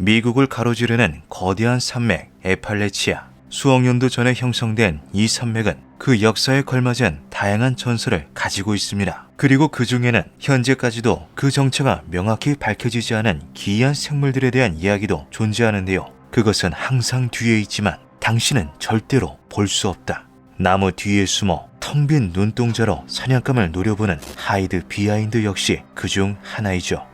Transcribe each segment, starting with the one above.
미국을 가로지르는 거대한 산맥 에팔레치아. 수억 년도 전에 형성된 이 산맥은 그 역사에 걸맞은 다양한 전설을 가지고 있습니다. 그리고 그 중에는 현재까지도 그 정체가 명확히 밝혀지지 않은 기이한 생물들에 대한 이야기도 존재하는데요. 그것은 항상 뒤에 있지만 당신은 절대로 볼 수 없다. 나무 뒤에 숨어 텅 빈 눈동자로 사냥감을 노려보는 하이드 비하인드 역시 그중 하나이죠.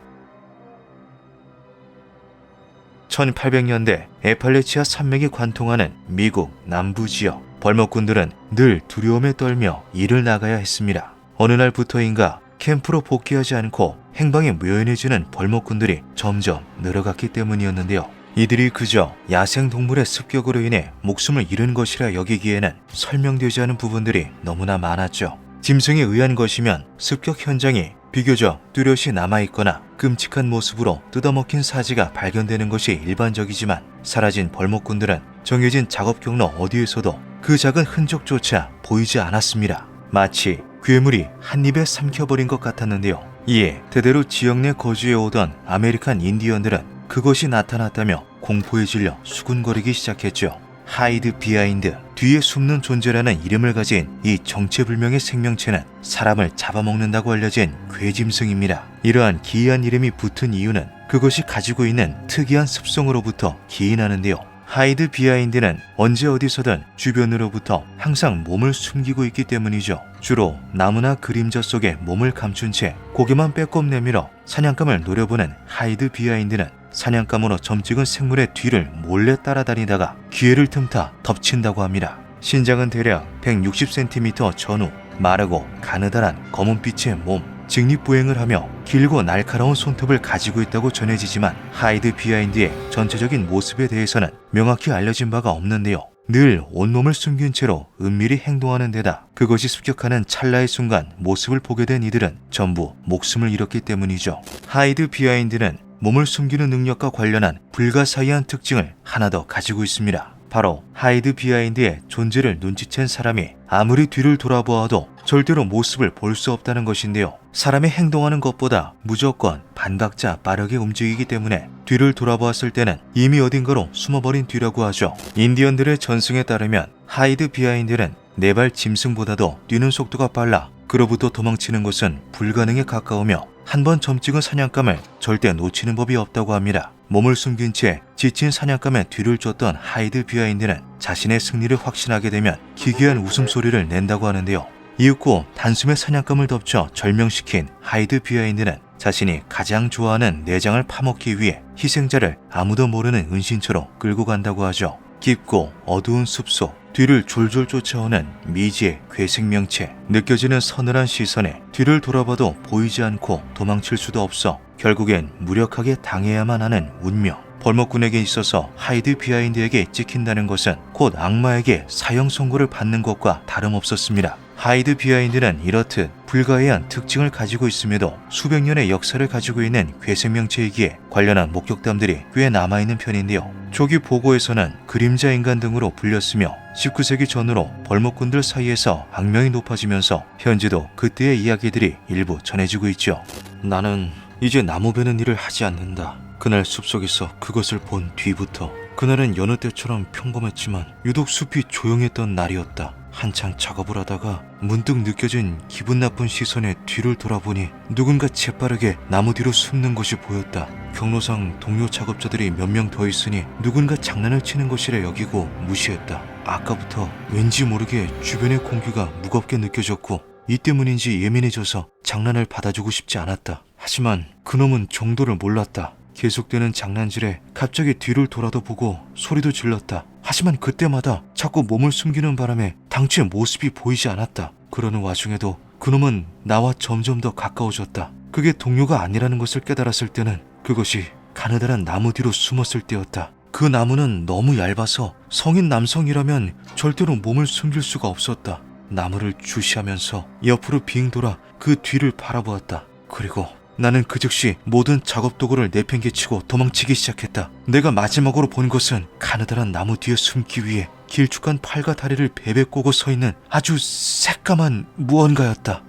1800년대 에팔레치아 산맥이 관통하는 미국 남부 지역. 벌목꾼들은 늘 두려움에 떨며 일을 나가야 했습니다. 어느 날부터인가 캠프로 복귀하지 않고 행방이 묘연해지는 벌목꾼들이 점점 늘어갔기 때문이었는데요. 이들이 그저 야생동물의 습격으로 인해 목숨을 잃은 것이라 여기기에는 설명되지 않은 부분들이 너무나 많았죠. 짐승에 의한 것이면 습격 현장이 비교적 뚜렷이 남아있거나 끔찍한 모습으로 뜯어먹힌 사지가 발견되는 것이 일반적이지만 사라진 벌목꾼들은 정해진 작업 경로 어디에서도 그 작은 흔적조차 보이지 않았습니다. 마치 괴물이 한 입에 삼켜버린 것 같았는데요. 이에 대대로 지역 내 거주해 오던 아메리칸 인디언들은 그것이 나타났다며 공포에 질려 수군거리기 시작했죠. 하이드 비하인드, 뒤에 숨는 존재라는 이름을 가진 이 정체불명의 생명체는 사람을 잡아먹는다고 알려진 괴짐승입니다. 이러한 기이한 이름이 붙은 이유는 그것이 가지고 있는 특이한 습성으로부터 기인하는데요. 하이드 비하인드는 언제 어디서든 주변으로부터 항상 몸을 숨기고 있기 때문이죠. 주로 나무나 그림자 속에 몸을 감춘 채 고개만 빼꼼 내밀어 사냥감을 노려보는 하이드 비하인드는 사냥감으로 점찍은 생물의 뒤를 몰래 따라다니다가 기회를 틈타 덮친다고 합니다. 신장은 대략 160cm 전후, 마르고 가느다란 검은빛의 몸, 직립보행을 하며 길고 날카로운 손톱을 가지고 있다고 전해지지만 하이드 비하인드의 전체적인 모습에 대해서는 명확히 알려진 바가 없는데요. 늘 온몸을 숨긴 채로 은밀히 행동하는 데다 그것이 습격하는 찰나의 순간 모습을 보게 된 이들은 전부 목숨을 잃었기 때문이죠. 하이드 비하인드는 몸을 숨기는 능력과 관련한 불가사의한 특징을 하나 더 가지고 있습니다. 바로 하이드 비하인드의 존재를 눈치챈 사람이 아무리 뒤를 돌아보아도 절대로 모습을 볼 수 없다는 것인데요. 사람이 행동하는 것보다 무조건 반박자 빠르게 움직이기 때문에 뒤를 돌아보았을 때는 이미 어딘가로 숨어버린 뒤라고 하죠. 인디언들의 전승에 따르면 하이드 비하인드는 네발 짐승보다도 뛰는 속도가 빨라 그로부터 도망치는 것은 불가능에 가까우며 한 번 점찍은 사냥감을 절대 놓치는 법이 없다고 합니다. 몸을 숨긴 채 지친 사냥감의 뒤를 쫓던 하이드 비하인드는 자신의 승리를 확신하게 되면 기괴한 웃음소리를 낸다고 하는데요. 이윽고 단숨에 사냥감을 덮쳐 절명시킨 하이드 비하인드는 자신이 가장 좋아하는 내장을 파먹기 위해 희생자를 아무도 모르는 은신처로 끌고 간다고 하죠. 깊고 어두운 숲속, 뒤를 졸졸 쫓아오는 미지의 괴생명체, 느껴지는 서늘한 시선에 뒤를 돌아봐도 보이지 않고 도망칠 수도 없어 결국엔 무력하게 당해야만 하는 운명. 벌목꾼에게 있어서 하이드 비하인드에게 찍힌다는 것은 곧 악마에게 사형 선고를 받는 것과 다름없었습니다. 하이드 비하인드는 이렇듯 불가해한 특징을 가지고 있음에도 수백 년의 역사를 가지고 있는 괴생명체이기에 관련한 목격담들이 꽤 남아있는 편인데요. 조기 보고에서는 그림자 인간 등으로 불렸으며 19세기 전후로 벌목꾼들 사이에서 악명이 높아지면서 현재도 그때의 이야기들이 일부 전해지고 있죠. 나는 이제 나무 베는 일을 하지 않는다. 그날 숲속에서 그것을 본 뒤부터 그날은 여느 때처럼 평범했지만 유독 숲이 조용했던 날이었다. 한창 작업을 하다가 문득 느껴진 기분 나쁜 시선에 뒤를 돌아보니 누군가 재빠르게 나무 뒤로 숨는 것이 보였다. 경로상 동료 작업자들이 몇 명 더 있으니 누군가 장난을 치는 것이라 여기고 무시했다. 아까부터 왠지 모르게 주변의 공기가 무겁게 느껴졌고 이 때문인지 예민해져서 장난을 받아주고 싶지 않았다. 하지만 그놈은 정도를 몰랐다. 계속되는 장난질에 갑자기 뒤를 돌아도 보고 소리도 질렀다. 하지만 그때마다 자꾸 몸을 숨기는 바람에 당초의 모습이 보이지 않았다. 그러는 와중에도 그놈은 나와 점점 더 가까워졌다. 그게 동료가 아니라는 것을 깨달았을 때는 그것이 가느다란 나무 뒤로 숨었을 때였다. 그 나무는 너무 얇아서 성인 남성이라면 절대로 몸을 숨길 수가 없었다. 나무를 주시하면서 옆으로 빙 돌아 그 뒤를 바라보았다. 그리고 나는 그 즉시 모든 작업 도구를 내팽개치고 도망치기 시작했다. 내가 마지막으로 본 것은 가느다란 나무 뒤에 숨기 위해 길쭉한 팔과 다리를 베베 꼬고 서 있는 아주 새까만 무언가였다.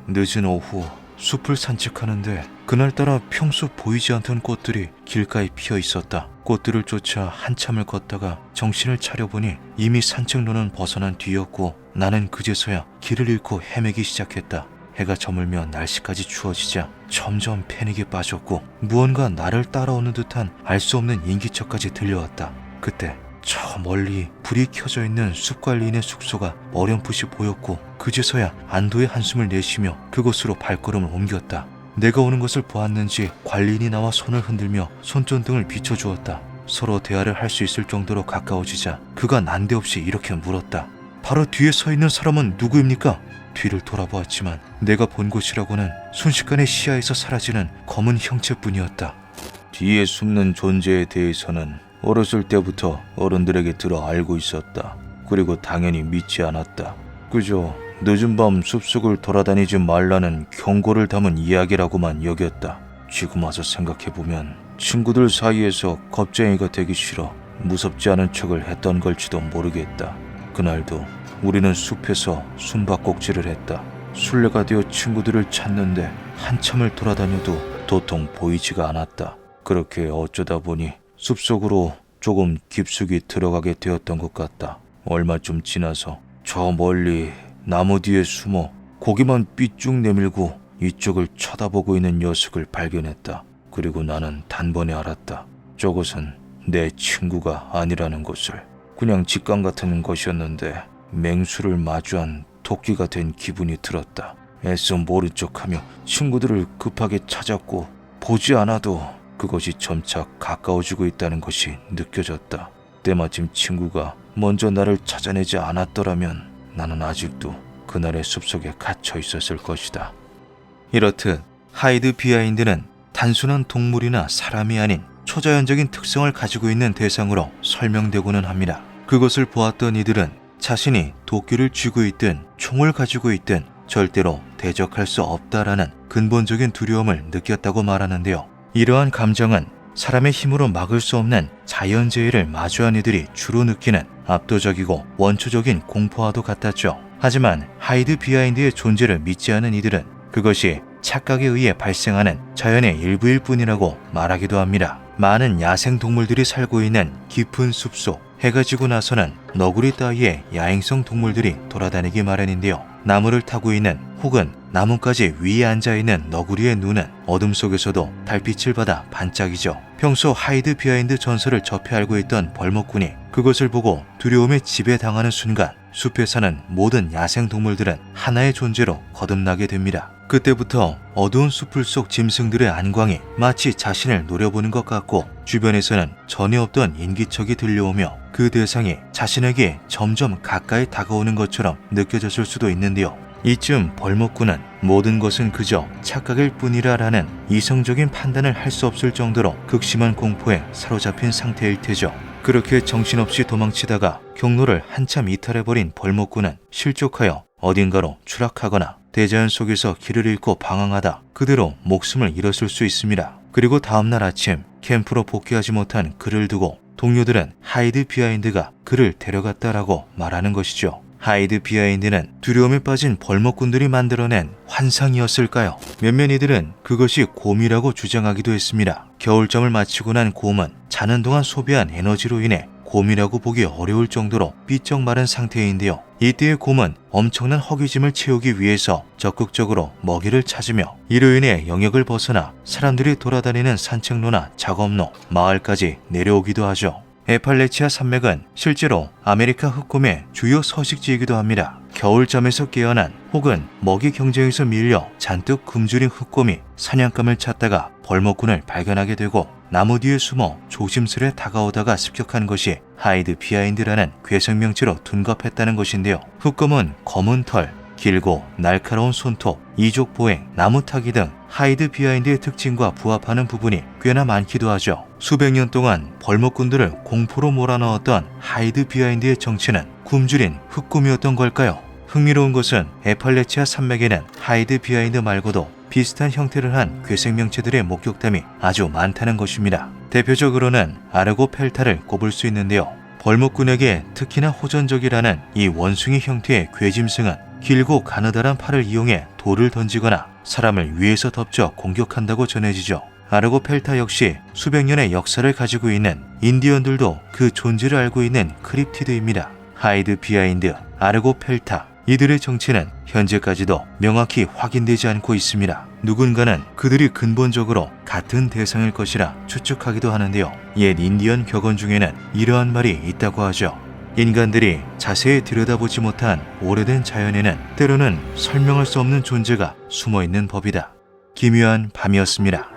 늦은 오후 숲을 산책하는데 그날따라 평소 보이지 않던 꽃들이 길가에 피어 있었다. 꽃들을 쫓아 한참을 걷다가 정신을 차려보니 이미 산책로는 벗어난 뒤였고 나는 그제서야 길을 잃고 헤매기 시작했다. 해가 저물며 날씨까지 추워지자 점점 패닉에 빠졌고 무언가 나를 따라오는 듯한 알 수 없는 인기척까지 들려왔다. 그때 저 멀리 불이 켜져 있는 숲관리인의 숙소가 어렴풋이 보였고 그제서야 안도의 한숨을 내쉬며 그곳으로 발걸음을 옮겼다. 내가 오는 것을 보았는지 관리인이 나와 손을 흔들며 손전등을 비춰주었다. 서로 대화를 할 수 있을 정도로 가까워지자 그가 난데없이 이렇게 물었다. 바로 뒤에 서 있는 사람은 누구입니까? 뒤를 돌아보았지만 내가 본 곳이라고는 순식간에 시야에서 사라지는 검은 형체뿐이었다. 뒤에 숨는 존재에 대해서는 어렸을 때부터 어른들에게 들어 알고 있었다. 그리고 당연히 믿지 않았다. 그저 늦은 밤 숲속을 돌아다니지 말라는 경고를 담은 이야기라고만 여겼다. 지금 와서 생각해보면 친구들 사이에서 겁쟁이가 되기 싫어 무섭지 않은 척을 했던 걸지도 모르겠다. 그날도 우리는 숲에서 숨바꼭질을 했다. 술래가 되어 친구들을 찾는데 한참을 돌아다녀도 도통 보이지가 않았다. 그렇게 어쩌다 보니 숲속으로 조금 깊숙이 들어가게 되었던 것 같다. 얼마쯤 지나서 저 멀리 나무 뒤에 숨어 고개만 삐쭉 내밀고 이쪽을 쳐다보고 있는 녀석을 발견했다. 그리고 나는 단번에 알았다. 저것은 내 친구가 아니라는 것을. 그냥 직감 같은 것이었는데 맹수를 마주한 도끼가 된 기분이 들었다. 애써 모른 척하며 친구들을 급하게 찾았고 보지 않아도 그것이 점차 가까워지고 있다는 것이 느껴졌다. 때마침 친구가 먼저 나를 찾아내지 않았더라면 나는 아직도 그날의 숲속에 갇혀 있었을 것이다. 이렇듯 하이드 비하인드는 단순한 동물이나 사람이 아닌 초자연적인 특성을 가지고 있는 대상으로 설명되고는 합니다. 그것을 보았던 이들은 자신이 도끼를 쥐고 있든 총을 가지고 있든 절대로 대적할 수 없다라는 근본적인 두려움을 느꼈다고 말하는데요. 이러한 감정은 사람의 힘으로 막을 수 없는 자연재해를 마주한 이들이 주로 느끼는 압도적이고 원초적인 공포와도 같았죠. 하지만 하이드 비하인드의 존재를 믿지 않은 이들은 그것이 착각에 의해 발생하는 자연의 일부일 뿐이라고 말하기도 합니다. 많은 야생동물들이 살고 있는 깊은 숲속, 해가 지고 나서는 너구리 따위의 야행성 동물들이 돌아다니기 마련인데요. 나무를 타고 있는 혹은 나뭇가지 위에 앉아있는 너구리의 눈은 어둠 속에서도 달빛을 받아 반짝이죠. 평소 하이드 비하인드 전설을 접해 알고 있던 벌목군이 그것을 보고 두려움에 지배당하는 순간 숲에 사는 모든 야생동물들은 하나의 존재로 거듭나게 됩니다. 그때부터 어두운 숲을 속 짐승들의 안광이 마치 자신을 노려보는 것 같고 주변에서는 전혀 없던 인기척이 들려오며 그 대상이 자신에게 점점 가까이 다가오는 것처럼 느껴졌을 수도 있는데요. 이쯤 벌목군은 모든 것은 그저 착각일 뿐이라라는 이성적인 판단을 할 수 없을 정도로 극심한 공포에 사로잡힌 상태일 테죠. 그렇게 정신없이 도망치다가 경로를 한참 이탈해버린 벌목군은 실족하여 어딘가로 추락하거나 대자연 속에서 길을 잃고 방황하다 그대로 목숨을 잃었을 수 있습니다. 그리고 다음날 아침 캠프로 복귀하지 못한 그를 두고 동료들은 하이드 비하인드가 그를 데려갔다라고 말하는 것이죠. 하이드 비하인드는 두려움에 빠진 벌목꾼들이 만들어낸 환상이었을까요? 몇몇 이들은 그것이 곰이라고 주장하기도 했습니다. 겨울잠을 마치고 난 곰은 자는 동안 소비한 에너지로 인해 곰이라고 보기 어려울 정도로 삐쩍 마른 상태인데요. 이때의 곰은 엄청난 허기짐을 채우기 위해서 적극적으로 먹이를 찾으며 이로 인해 영역을 벗어나 사람들이 돌아다니는 산책로나 작업로, 마을까지 내려오기도 하죠. 에팔레치아 산맥은 실제로 아메리카 흑곰의 주요 서식지이기도 합니다. 겨울잠에서 깨어난 혹은 먹이 경쟁에서 밀려 잔뜩 굶주린 흑곰이 사냥감을 찾다가 벌목꾼을 발견하게 되고 나무 뒤에 숨어 조심스레 다가오다가 습격한 것이 하이드 비하인드라는 괴생명체로 둔갑했다는 것인데요. 흑곰은 검은 털, 길고 날카로운 손톱, 이족 보행, 나무 타기 등 하이드 비하인드의 특징과 부합하는 부분이 꽤나 많기도 하죠. 수백 년 동안 벌목꾼들을 공포로 몰아넣었던 하이드 비하인드의 정체는 굶주린 흑곰이었던 걸까요? 흥미로운 것은 에팔레치아 산맥에는 하이드 비하인드 말고도 비슷한 형태를 한 괴생명체들의 목격담이 아주 많다는 것입니다. 대표적으로는 아르고펠타를 꼽을 수 있는데요. 벌목꾼에게 특히나 호전적이라는 이 원숭이 형태의 괴짐승은 길고 가느다란 팔을 이용해 돌을 던지거나 사람을 위에서 덮쳐 공격한다고 전해지죠. 아르고 펠타 역시 수백 년의 역사를 가지고 있는 인디언들도 그 존재를 알고 있는 크립티드입니다. 하이드 비하인드, 아르고 펠타, 이들의 정체는 현재까지도 명확히 확인되지 않고 있습니다. 누군가는 그들이 근본적으로 같은 대상일 것이라 추측하기도 하는데요. 옛 인디언 격언 중에는 이러한 말이 있다고 하죠. 인간들이 자세히 들여다보지 못한 오래된 자연에는 때로는 설명할 수 없는 존재가 숨어있는 법이다. 기묘한 밤이었습니다.